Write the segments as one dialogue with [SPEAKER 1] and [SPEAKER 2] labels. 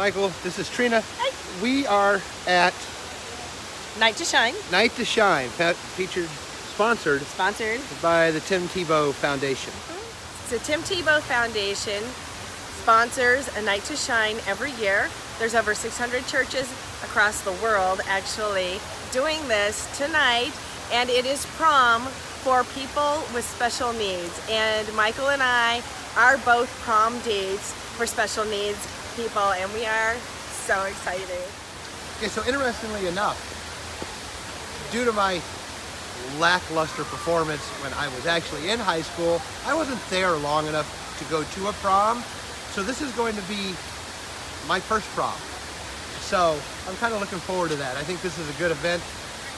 [SPEAKER 1] Michael, this is Trina.
[SPEAKER 2] Hi.
[SPEAKER 1] We are at
[SPEAKER 2] Night to Shine.
[SPEAKER 1] Night to Shine, sponsored by the Tim Tebow Foundation.
[SPEAKER 2] The Tim Tebow Foundation sponsors a Night to Shine every year. There's over 600 churches across the world actually doing this tonight, and it is prom for people with special needs. And Michael and I are both prom dates for special needs people, and we are so excited.
[SPEAKER 1] Okay, so interestingly enough, due to my lackluster performance when I was actually in high school, I wasn't there long enough to go to a prom. So this is going to be my first prom. So I'm kind of looking forward to that. I think this is a good event.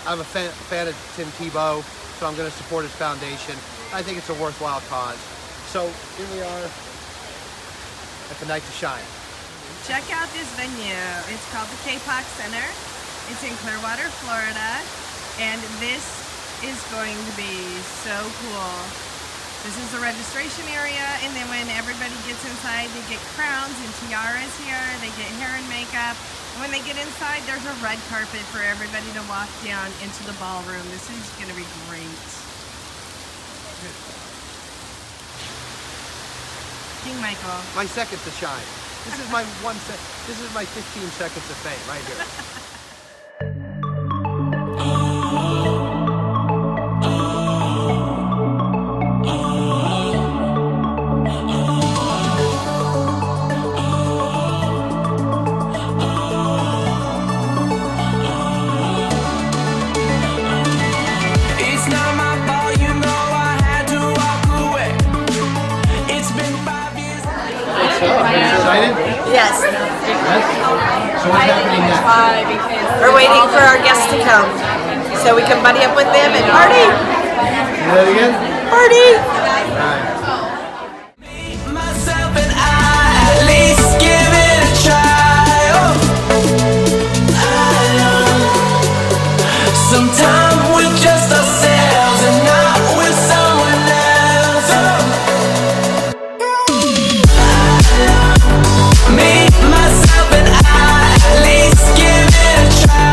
[SPEAKER 1] I'm a fan of Tim Tebow, so I'm going to support his foundation. I think it's a worthwhile cause. So here we are at the Night to Shine.
[SPEAKER 2] Check out this venue. It's called the K-Pop Center. It's in Clearwater, Florida, and this is going to be so cool. This is the registration area, and then when everybody gets inside, they get crowns and tiaras here, they get hair and makeup. And when they get inside, there's a red carpet for everybody to walk down into the ballroom. This is going to be great. King Michael.
[SPEAKER 1] My second to shine. This is my this is my 15 seconds of fame right here. Excited?
[SPEAKER 2] Yes.
[SPEAKER 1] So what's happening next?
[SPEAKER 2] We're waiting for our guests to come so we can buddy up with them and party.
[SPEAKER 1] Say that again?
[SPEAKER 2] Party!
[SPEAKER 1] All right.
[SPEAKER 3] Myself and I, at least give it a try. Sometimes we're just ourselves and not with someone else. Me, myself and I, at least give it a try.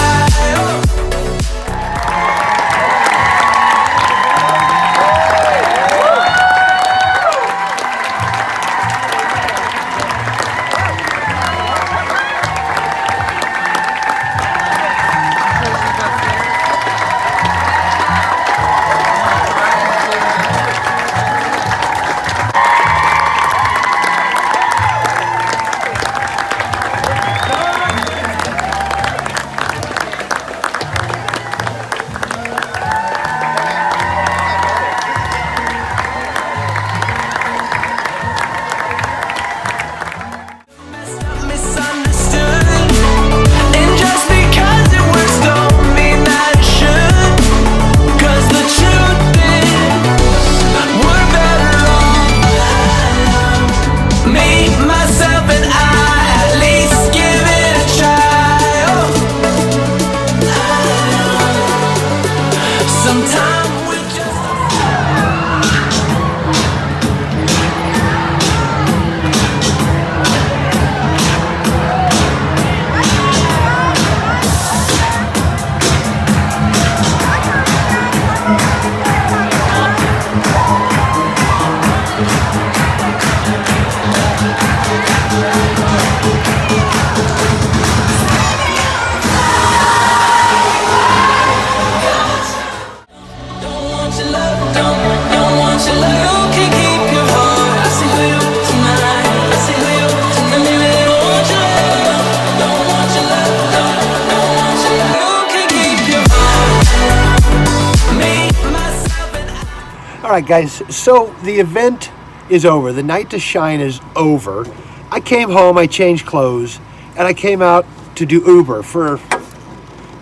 [SPEAKER 1] All right, guys, so the event is over. The Night to Shine is over. I came home, I changed clothes, and I came out to do Uber for,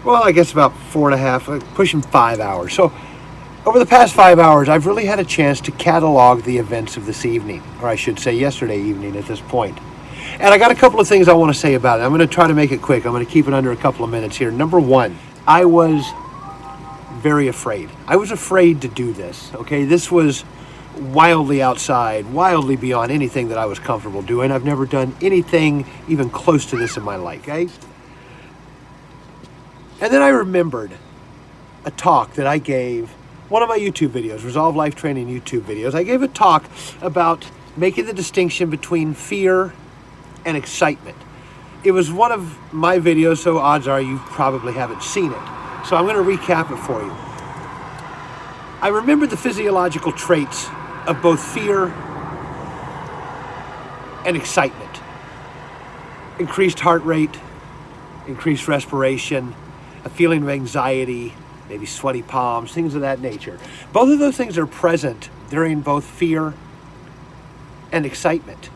[SPEAKER 1] well, I guess about 4.5, pushing 5 hours. So over the past 5 hours, I've really had a chance to catalog the events of this evening, or I should say yesterday evening at this point. And I got a couple of things I want to say about it. I'm going to try to make it quick. I'm going to keep it under a couple of minutes here. Number one, I was very afraid. I was afraid to do this, okay? This was wildly outside, wildly beyond anything that I was comfortable doing. I've never done anything even close to this in my life, okay? And then I remembered a talk that I gave, one of my YouTube videos, Resolve Life Training YouTube videos. I gave a talk about making the distinction between fear and excitement. It was one of my videos, so odds are you probably haven't seen it. So I'm going to recap it for you. I remember the physiological traits of both fear and excitement. Increased heart rate, increased respiration, a feeling of anxiety, maybe sweaty palms, things of that nature. Both of those things are present during both fear and excitement.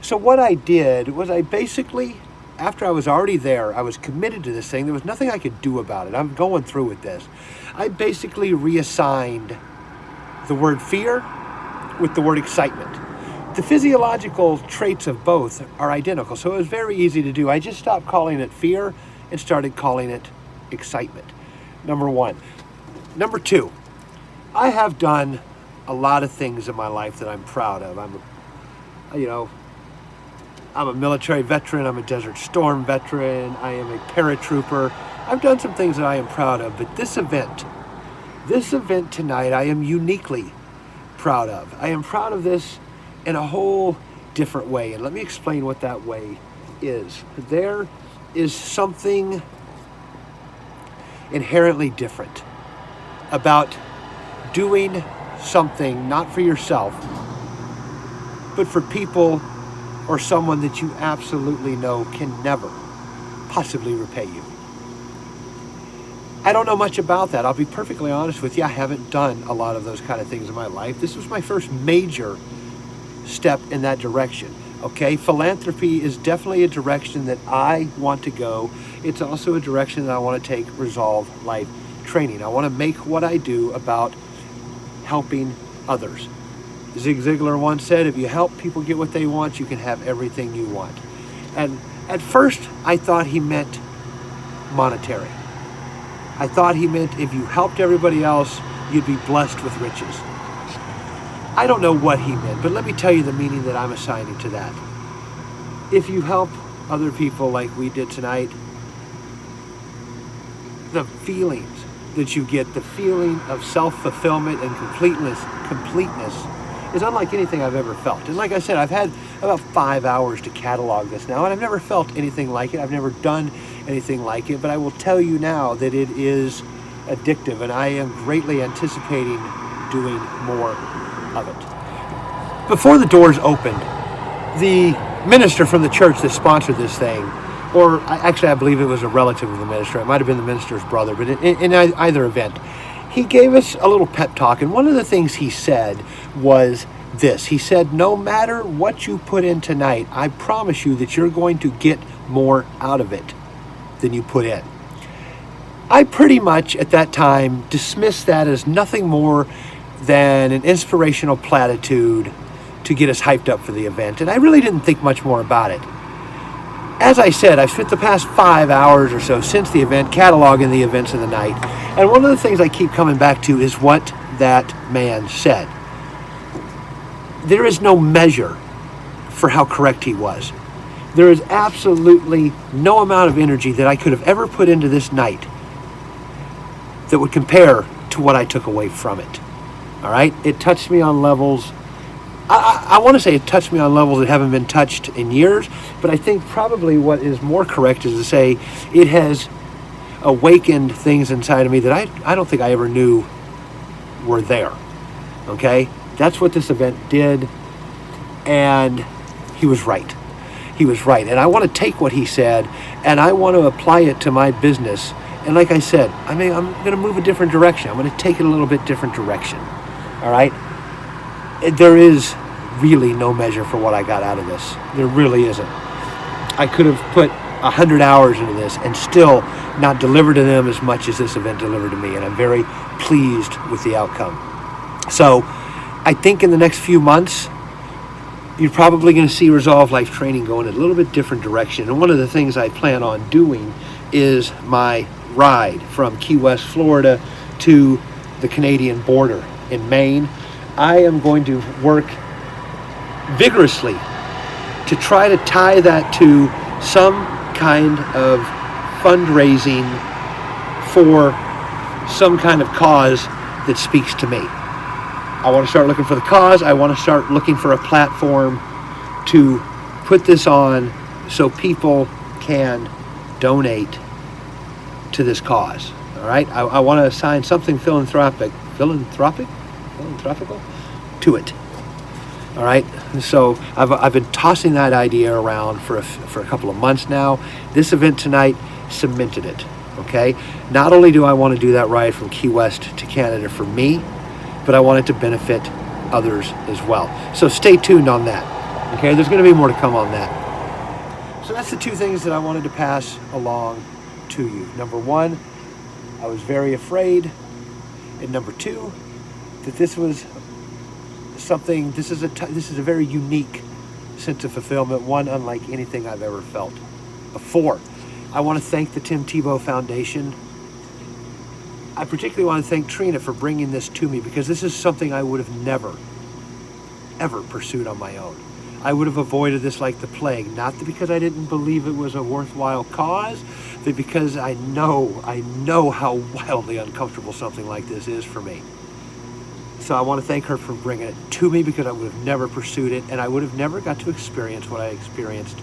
[SPEAKER 1] So what I did was I basically, after I was already there, I was committed to this thing. There was nothing I could do about it. I'm going through with this. I basically reassigned the word fear with the word excitement. The physiological traits of both are identical, so it was very easy to do. I just stopped calling it fear and started calling it excitement. Number one. Number two, I have done a lot of things in my life that I'm proud of. I'm a military veteran, I'm a Desert Storm veteran, I am a paratrooper. I've done some things that I am proud of, but this event tonight, I am uniquely proud of. I am proud of this in a whole different way, and let me explain what that way is. There is something inherently different about doing something not for yourself, but for people or someone that you absolutely know can never possibly repay you. I don't know much about that. I'll be perfectly honest with you. I haven't done a lot of those kind of things in my life. This was my first major step in that direction. Okay, philanthropy is definitely a direction that I want to go. It's also a direction that I want to take Resolve Life Training. I want to make what I do about helping others. Zig Ziglar once said, if you help people get what they want, you can have everything you want. And at first, I thought he meant monetary. I thought he meant if you helped everybody else, you'd be blessed with riches. I don't know what he meant, but let me tell you the meaning that I'm assigning to that. If you help other people like we did tonight, the feelings that you get, the feeling of self-fulfillment and completeness is unlike anything I've ever felt. And like I said, I've had about 5 hours to catalog this now, and I've never felt anything like it. I've never done anything like it, but I will tell you now that it is addictive, and I am greatly anticipating doing more of it. Before the doors opened, the minister from the church that sponsored this thing, or I believe it was a relative of the minister, it might have been the minister's brother, but in either event, he gave us a little pep talk, and one of the things he said was this. He said, no matter what you put in tonight, I promise you that you're going to get more out of it than you put in. I pretty much at that time dismissed that as nothing more than an inspirational platitude to get us hyped up for the event, and I really didn't think much more about it. As I said, I've spent the past 5 hours or so since the event cataloging the events of the night, and one of the things I keep coming back to is what that man said. There is no measure for how correct he was. There is absolutely no amount of energy that I could have ever put into this night that would compare to what I took away from it. All right? It touched me on levels, I want to say it touched me on levels that haven't been touched in years, but I think probably what is more correct is to say it has awakened things inside of me that I don't think I ever knew were there. Okay? That's what this event did, and he was right. He was right. And I want to take what he said, and I want to apply it to my business. And like I said, I'm going to move a different direction. I'm going to take it a little bit different direction. All right? There is really no measure for what I got out of this. There really isn't. I could have put 100 hours into this and still not deliver to them as much as this event delivered to me, and I'm very pleased with the outcome. So I think in the next few months, you're probably going to see Resolve Life Training go in a little bit different direction. And one of the things I plan on doing is my ride from Key West, Florida to the Canadian border in Maine. I am going to work vigorously to try to tie that to some kind of fundraising for some kind of cause that speaks to me. I want to start looking for the cause. I want to start looking for a platform to put this on so people can donate to this cause. All right, I want to assign something philanthropical to it. All right, so I've been tossing that idea around for a couple of months now. This event tonight cemented it. Okay, not only do I want to do that ride from Key West to Canada for me, but I want it to benefit others as well. So stay tuned on that. Okay, there's going to be more to come on that. So that's the two things that I wanted to pass along to you. Number one, I was very afraid, and number two, that this was something. This is a very unique sense of fulfillment, one unlike anything I've ever felt before. I want to thank the Tim Tebow Foundation. I particularly want to thank Trina for bringing this to me, because this is something I would have never, ever pursued on my own. I would have avoided this like the plague, not because I didn't believe it was a worthwhile cause, but because I know how wildly uncomfortable something like this is for me. So I want to thank her for bringing it to me, because I would have never pursued it, and I would have never got to experience what I experienced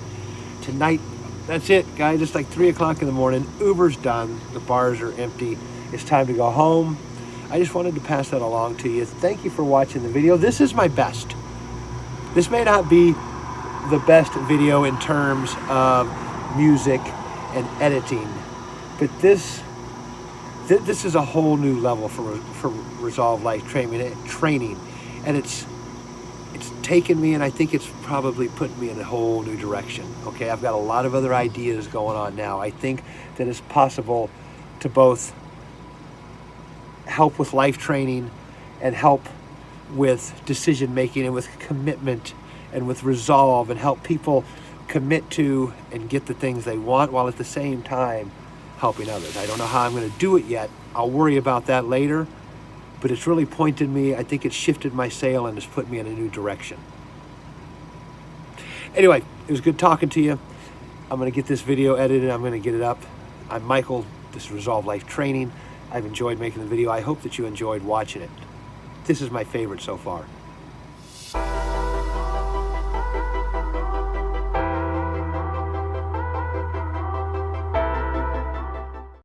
[SPEAKER 1] tonight. That's it, guys. It's like 3 o'clock in the morning. Uber's done. The bars are empty. It's time to go home. I just wanted to pass that along to you. Thank you for watching the video. This is my best. This may not be the best video in terms of music and editing, but this is a whole new level for Resolve Life training, and it's taken me, and I think it's probably put me in a whole new direction. Okay, I've got a lot of other ideas going on now. I think that it's possible to both help with life training and help with decision making and with commitment and with resolve, and help people commit to and get the things they want, while at the same time helping others. I don't know how I'm going to do it yet. I'll worry about that later, but it's really pointed me. I think it's shifted my sail and has put me in a new direction. Anyway, it was good talking to you. I'm going to get this video edited. I'm going to get it up. I'm Michael. This is Resolve Life Training. I've enjoyed making the video. I hope that you enjoyed watching it. This is my favorite so far.